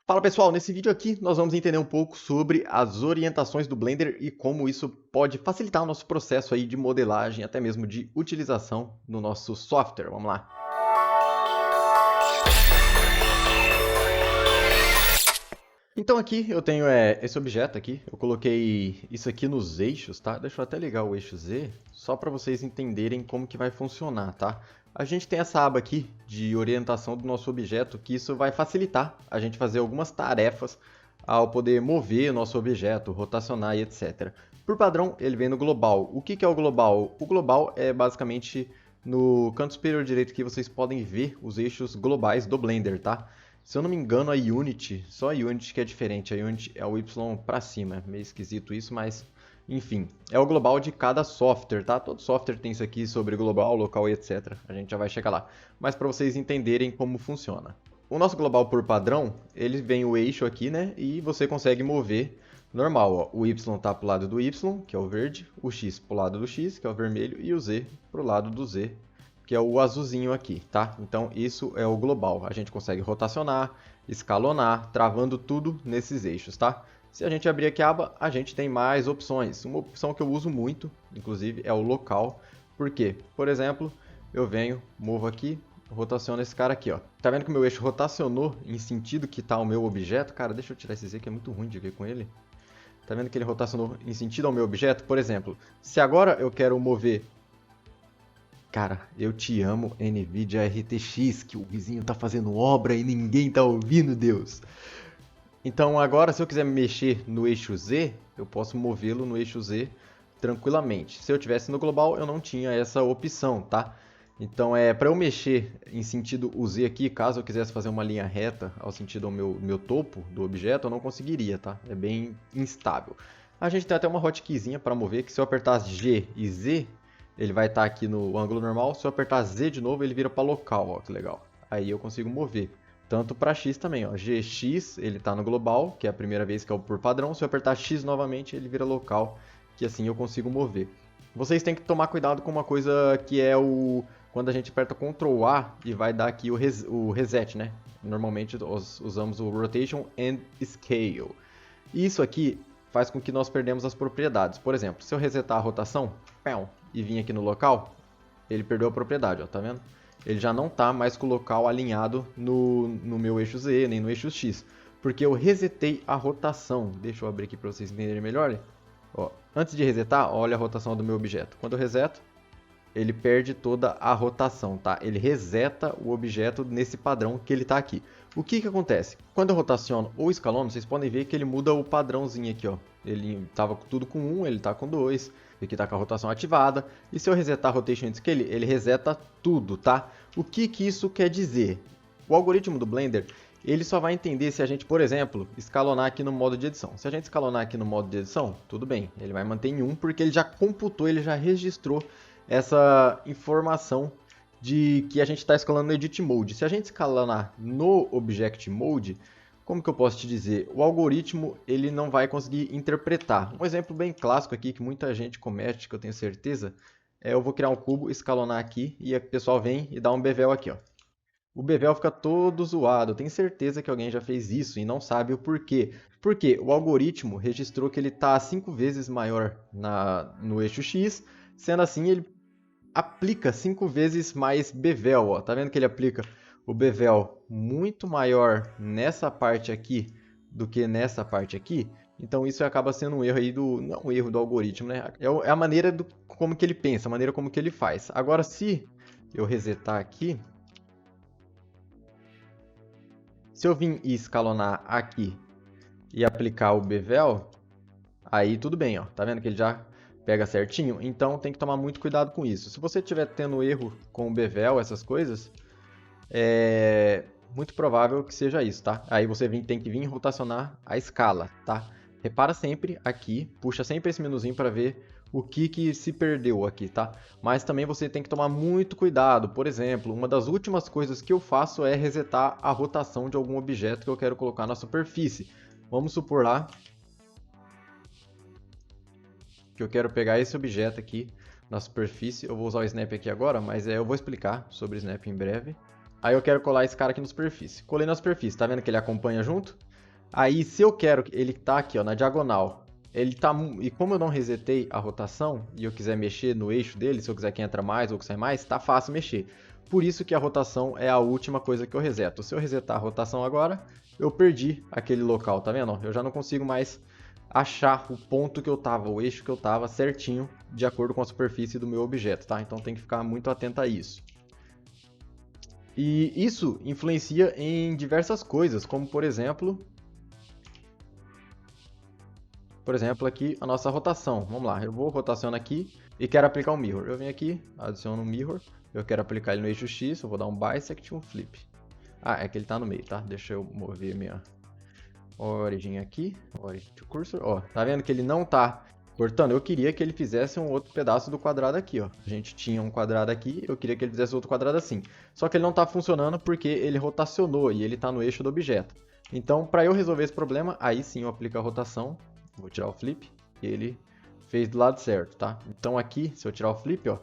Fala pessoal, nesse vídeo aqui nós vamos entender um pouco sobre as orientações do Blender e como isso pode facilitar o nosso processo aí de modelagem, até mesmo de utilização no nosso software. Vamos lá. Então aqui eu tenho esse objeto aqui, eu coloquei isso aqui nos eixos, tá? Deixa eu até ligar o eixo Z, só para vocês entenderem como que vai funcionar, tá? A gente tem essa aba aqui de orientação do nosso objeto, que isso vai facilitar a gente fazer algumas tarefas ao poder mover o nosso objeto, rotacionar e etc. Por padrão, ele vem no global. O que é o global? O global é basicamente no canto superior direito que vocês podem ver os eixos globais do Blender, tá? Se eu não me engano, a Unity, só a Unity que é diferente, a Unity é o Y para cima, meio esquisito isso, mas enfim, é o global de cada software, tá? Todo software tem isso aqui sobre global, local e etc. A gente já vai chegar lá, mas para vocês entenderem como funciona. O nosso global por padrão, ele vem o eixo aqui, né? E você consegue mover normal, ó. O Y tá pro lado do Y, que é o verde, o X pro lado do X, que é o vermelho, e o Z pro lado do Z, que é o azulzinho aqui, tá? Então isso é o global. A gente consegue rotacionar, escalonar, travando tudo nesses eixos, tá? Se a gente abrir aqui a aba, a gente tem mais opções. Uma opção que eu uso muito, inclusive, é o local. Por quê? Por exemplo, eu venho, movo aqui, rotaciono esse cara aqui, ó. Tá vendo que o meu eixo rotacionou em sentido que tá o meu objeto? Cara, deixa eu tirar esse Z que é muito ruim de ver com ele. Tá vendo que ele rotacionou em sentido ao meu objeto? Por exemplo, se agora eu quero mover... Cara, eu te amo, NVIDIA RTX, que o vizinho tá fazendo obra e ninguém tá ouvindo, Deus. Então agora, se eu quiser mexer no eixo Z, eu posso movê-lo no eixo Z tranquilamente. Se eu tivesse no global, eu não tinha essa opção, tá? Então, para eu mexer em sentido o Z aqui, caso eu quisesse fazer uma linha reta ao sentido ao meu topo do objeto, eu não conseguiria, tá? É bem instável. A gente tem até uma hotkeyzinha para mover, que se eu apertar G e Z, ele vai estar aqui no ângulo normal. Se eu apertar Z de novo, ele vira para local, ó, que legal. Aí eu consigo mover. Tanto para X também, ó. GX, ele está no global, que é a primeira vez que é o por padrão. Se eu apertar X novamente, ele vira local, que assim eu consigo mover. Vocês têm que tomar cuidado com uma coisa que é quando a gente aperta Ctrl A e vai dar aqui o reset, né? Normalmente usamos o Rotation and Scale. Isso aqui faz com que nós perdemos as propriedades. Por exemplo, se eu resetar a rotação e vir aqui no local, ele perdeu a propriedade, ó, tá vendo? Ele já não está mais com o local alinhado no meu eixo Z, nem no eixo X, porque eu resetei a rotação. Deixa eu abrir aqui para vocês entenderem melhor. Ó, antes de resetar, olha a rotação do meu objeto. Quando eu reseto, ele perde toda a rotação, tá? Ele reseta o objeto nesse padrão que ele está aqui. O que acontece? Quando eu rotaciono ou escalono, vocês podem ver que ele muda o padrãozinho aqui, ó. Ele estava tudo com 1, ele está com 2. Aqui está com a rotação ativada. E se eu resetar a Rotation Scale, ele reseta tudo, tá? O que isso quer dizer? O algoritmo do Blender, ele só vai entender se a gente, por exemplo, escalonar aqui no modo de edição. Se a gente escalonar aqui no modo de edição, tudo bem. Ele vai manter em 1 porque ele já computou, ele já registrou essa informação de que a gente está escalando no Edit Mode. Se a gente escalonar no Object Mode, como que eu posso te dizer? O algoritmo ele não vai conseguir interpretar. Um exemplo bem clássico aqui que muita gente comete, que eu tenho certeza, eu vou criar um cubo, escalonar aqui e o pessoal vem e dá um bevel aqui, ó. O bevel fica todo zoado. Eu tenho certeza que alguém já fez isso e não sabe o porquê. Porque o algoritmo registrou que ele está 5 vezes maior no eixo X, sendo assim ele aplica 5 vezes mais bevel, ó. Tá vendo que ele aplica o bevel muito maior nessa parte aqui do que nessa parte aqui? Então isso acaba sendo um erro aí não um erro do algoritmo, né? É a maneira como que ele pensa, a maneira como que ele faz. Agora se eu resetar aqui, se eu vir e escalonar aqui e aplicar o bevel, aí tudo bem, ó. Tá vendo que ele já pega certinho? Então tem que tomar muito cuidado com isso. Se você estiver tendo erro com o bevel, essas coisas, é muito provável que seja isso, tá? Aí você tem que vir rotacionar a escala, tá? Repara sempre aqui, puxa sempre esse menuzinho para ver o que se perdeu aqui, tá? Mas também você tem que tomar muito cuidado. Por exemplo, uma das últimas coisas que eu faço é resetar a rotação de algum objeto que eu quero colocar na superfície. Vamos supor lá que eu quero pegar esse objeto aqui na superfície. Eu vou usar o Snap aqui agora, mas eu vou explicar sobre o Snap em breve. Aí eu quero colar esse cara aqui na superfície. Colei na superfície, tá vendo que ele acompanha junto? Aí, se eu quero que ele tá aqui, ó, na diagonal, ele tá, e como eu não resetei a rotação e eu quiser mexer no eixo dele, se eu quiser que entra mais ou que sai mais, tá fácil mexer. Por isso que a rotação é a última coisa que eu reseto. Se eu resetar a rotação agora, eu perdi aquele local, tá vendo? Eu já não consigo mais achar o ponto que eu tava, o eixo que eu tava certinho, de acordo com a superfície do meu objeto, tá? Então tem que ficar muito atento a isso. E isso influencia em diversas coisas, como por exemplo aqui a nossa rotação. Vamos lá, eu vou rotacionar aqui e quero aplicar um mirror. Eu venho aqui, adiciono um mirror, eu quero aplicar ele no eixo X, eu vou dar um bisect e um flip. Ah, é que ele tá no meio, tá? Deixa eu mover minha origem aqui, origin to cursor. Ó, tá vendo que ele não tá cortando? Eu queria que ele fizesse um outro pedaço do quadrado aqui, ó. A gente tinha um quadrado aqui, eu queria que ele fizesse outro quadrado assim. Só que ele não tá funcionando porque ele rotacionou e ele tá no eixo do objeto. Então, para eu resolver esse problema, aí sim eu aplico a rotação. Vou tirar o flip e ele fez do lado certo, tá? Então aqui, se eu tirar o flip, ó,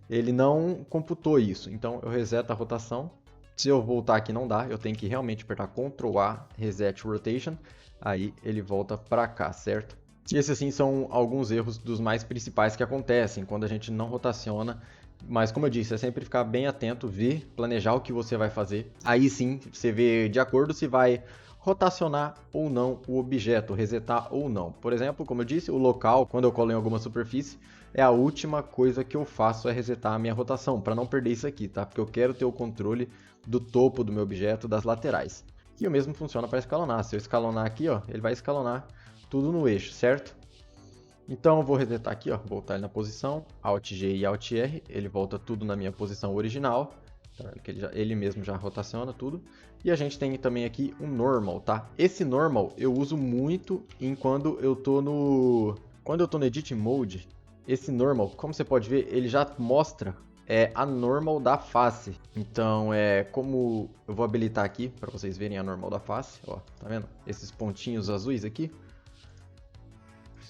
ele não computou isso. Então eu reseto a rotação. Se eu voltar aqui não dá, eu tenho que realmente apertar Ctrl A, Reset Rotation, aí ele volta para cá, certo? E esses assim são alguns erros dos mais principais que acontecem quando a gente não rotaciona. Mas como eu disse, é sempre ficar bem atento, ver, planejar o que você vai fazer. Aí sim, você vê de acordo se vai rotacionar ou não o objeto, resetar ou não. Por exemplo, como eu disse, o local, quando eu colo em alguma superfície, é a última coisa que eu faço é resetar a minha rotação, para não perder isso aqui, tá? Porque eu quero ter o controle do topo do meu objeto, das laterais. E o mesmo funciona para escalonar. Se eu escalonar aqui, ó, ele vai escalonar tudo no eixo, certo? Então eu vou resetar aqui, ó, voltar ele na posição, Alt G e Alt R, ele volta tudo na minha posição original. Que ele mesmo já rotaciona tudo. E a gente tem também aqui um normal, tá? Esse normal eu uso muito quando eu tô no edit mode. Esse normal, como você pode ver, ele já mostra a normal da face. Então, como eu vou habilitar aqui para vocês verem a normal da face, ó, tá vendo? Esses pontinhos azuis aqui.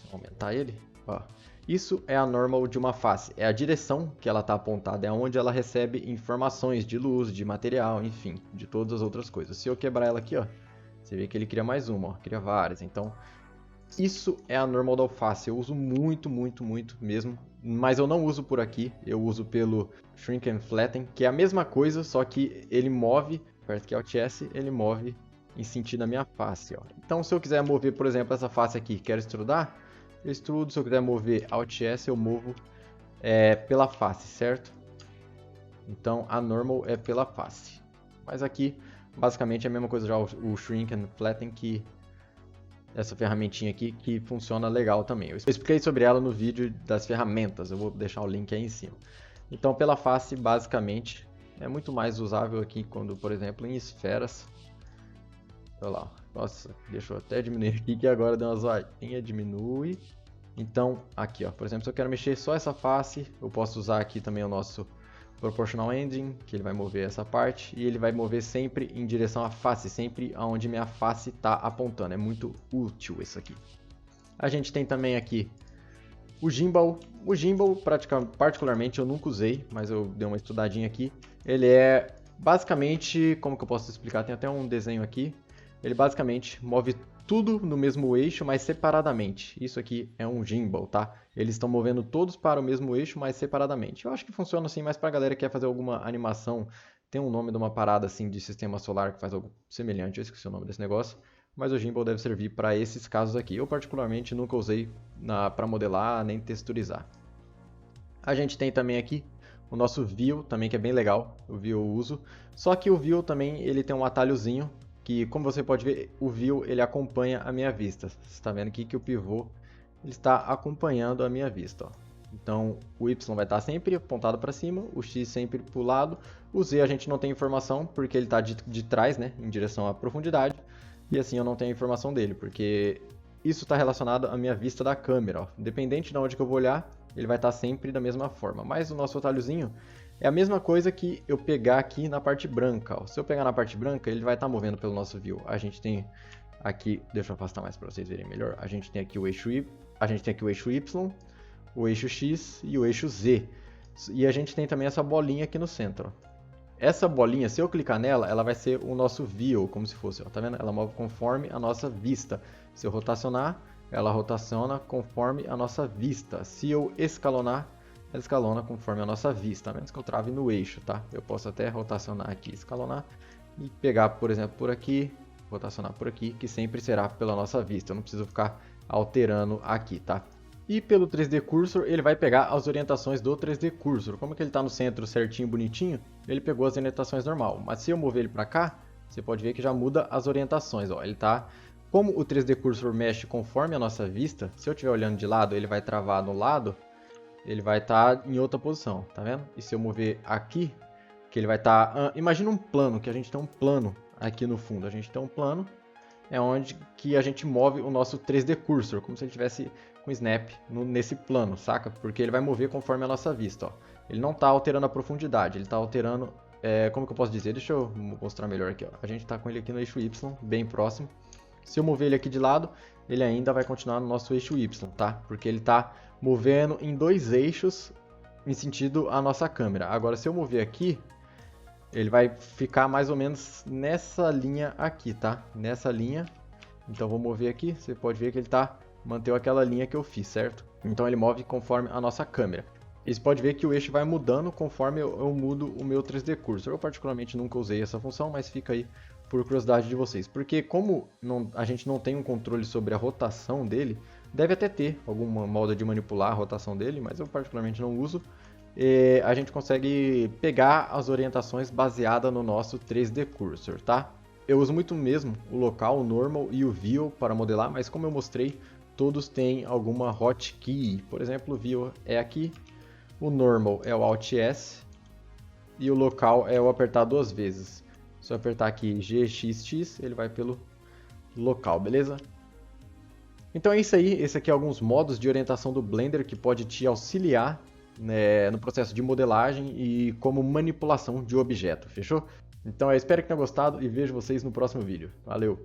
Vou aumentar ele, ó. Isso é a normal de uma face, é a direção que ela está apontada, é onde ela recebe informações de luz, de material, enfim, de todas as outras coisas. Se eu quebrar ela aqui, ó, você vê que ele cria mais uma, ó, cria várias. Então, isso é a normal da face. Eu uso muito, muito, muito mesmo, mas eu não uso por aqui, eu uso pelo Shrink and Flatten, que é a mesma coisa, só que ele move, aperta aqui Alt S, ele move em sentido da minha face, ó. Então, se eu quiser mover, por exemplo, essa face aqui, quero extrudar, eu extrudo. Se eu quiser mover Alt S, eu movo pela face, certo? Então a normal é pela face. Mas aqui, basicamente, é a mesma coisa já o Shrink and Flatten, que essa ferramentinha aqui, que funciona legal também. Eu expliquei sobre ela no vídeo das ferramentas, eu vou deixar o link aí em cima. Então pela face, basicamente, é muito mais usável aqui quando, por exemplo, em esferas. Olha lá, nossa, deixa eu até diminuir aqui que agora deu uma zoadinha, diminui. Então, aqui ó, por exemplo, se eu quero mexer só essa face, eu posso usar aqui também o nosso Proportional Engine, que ele vai mover essa parte, e ele vai mover sempre em direção à face, sempre aonde minha face está apontando, é muito útil isso aqui. A gente tem também aqui o Gimbal. O Gimbal, particularmente, eu nunca usei, mas eu dei uma estudadinha aqui. Ele é basicamente, como que eu posso explicar, tem até um desenho aqui. Ele basicamente move tudo no mesmo eixo, mas separadamente. Isso aqui é um gimbal, tá? Eles estão movendo todos para o mesmo eixo, mas separadamente. Eu acho que funciona assim, mas para a galera que quer fazer alguma animação, tem um nome de uma parada assim de sistema solar que faz algo semelhante, eu esqueci o nome desse negócio. Mas o gimbal deve servir para esses casos aqui. Eu particularmente nunca usei para modelar nem texturizar. A gente tem também aqui o nosso View, também que é bem legal. O View eu uso. Só que o View também ele tem um atalhozinho que, como você pode ver, o View ele acompanha a minha vista. Você está vendo aqui que o pivô ele está acompanhando a minha vista. Ó. Então o Y vai estar sempre apontado para cima, o X sempre para o lado. O Z a gente não tem informação porque ele está de trás, né, em direção à profundidade. E assim eu não tenho a informação dele, porque isso está relacionado à minha vista da câmera. Ó. Independente de onde que eu vou olhar, ele vai estar sempre da mesma forma. Mas o nosso atalhozinho é a mesma coisa que eu pegar aqui na parte branca. Ó. Se eu pegar na parte branca, ele vai estar movendo pelo nosso view. A gente tem aqui, deixa eu afastar mais para vocês verem melhor. A gente tem aqui o eixo Y, o eixo X e o eixo Z. E a gente tem também essa bolinha aqui no centro. Ó. Essa bolinha, se eu clicar nela, ela vai ser o nosso view, como se fosse, ó, tá vendo? Ela move conforme a nossa vista. Se eu rotacionar, ela rotaciona conforme a nossa vista. Se eu escalonar, ela escalona conforme a nossa vista, a menos que eu trave no eixo, tá? Eu posso até rotacionar aqui, escalonar e pegar, por exemplo, por aqui, rotacionar por aqui, que sempre será pela nossa vista. Eu não preciso ficar alterando aqui, tá? E pelo 3D Cursor, ele vai pegar as orientações do 3D Cursor. Como que ele está no centro certinho, bonitinho, ele pegou as orientações normal. Mas se eu mover ele para cá, você pode ver que já muda as orientações. Ó. Ele tá, como o 3D Cursor mexe conforme a nossa vista, se eu estiver olhando de lado, ele vai travar no lado, ele vai estar em outra posição, tá vendo? E se eu mover aqui, que ele vai estar... imagina um plano, que a gente tem um plano aqui no fundo. A gente tem um plano, é onde que a gente move o nosso 3D Cursor, como se ele tivesse com snap nesse plano, saca? Porque ele vai mover conforme a nossa vista, ó. Ele não está alterando a profundidade, ele está alterando, como que eu posso dizer? Deixa eu mostrar melhor aqui, ó. A gente está com ele aqui no eixo Y, bem próximo. Se eu mover ele aqui de lado, ele ainda vai continuar no nosso eixo Y, tá? Porque ele está movendo em dois eixos em sentido à nossa câmera. Agora, se eu mover aqui, ele vai ficar mais ou menos nessa linha aqui, tá? Nessa linha. Então, vou mover aqui, você pode ver que ele manteve aquela linha que eu fiz, certo? Então, ele move conforme a nossa câmera. E você pode ver que o eixo vai mudando conforme eu mudo o meu 3D Cursor. Eu particularmente nunca usei essa função, mas fica aí por curiosidade de vocês. Porque como a gente não tem um controle sobre a rotação dele, deve até ter alguma modo de manipular a rotação dele, mas eu particularmente não uso. A gente consegue pegar as orientações baseadas no nosso 3D Cursor, tá? Eu uso muito mesmo o local, o normal e o view para modelar, mas como eu mostrei, todos têm alguma hotkey. Por exemplo, o view é aqui, o normal é o Alt S e o local é o apertar duas vezes. Se eu apertar aqui GXX, ele vai pelo local, beleza? Então é isso aí, esse aqui é alguns modos de orientação do Blender que pode te auxiliar, né, no processo de modelagem e como manipulação de objeto, fechou? Então eu espero que tenham gostado e vejo vocês no próximo vídeo. Valeu!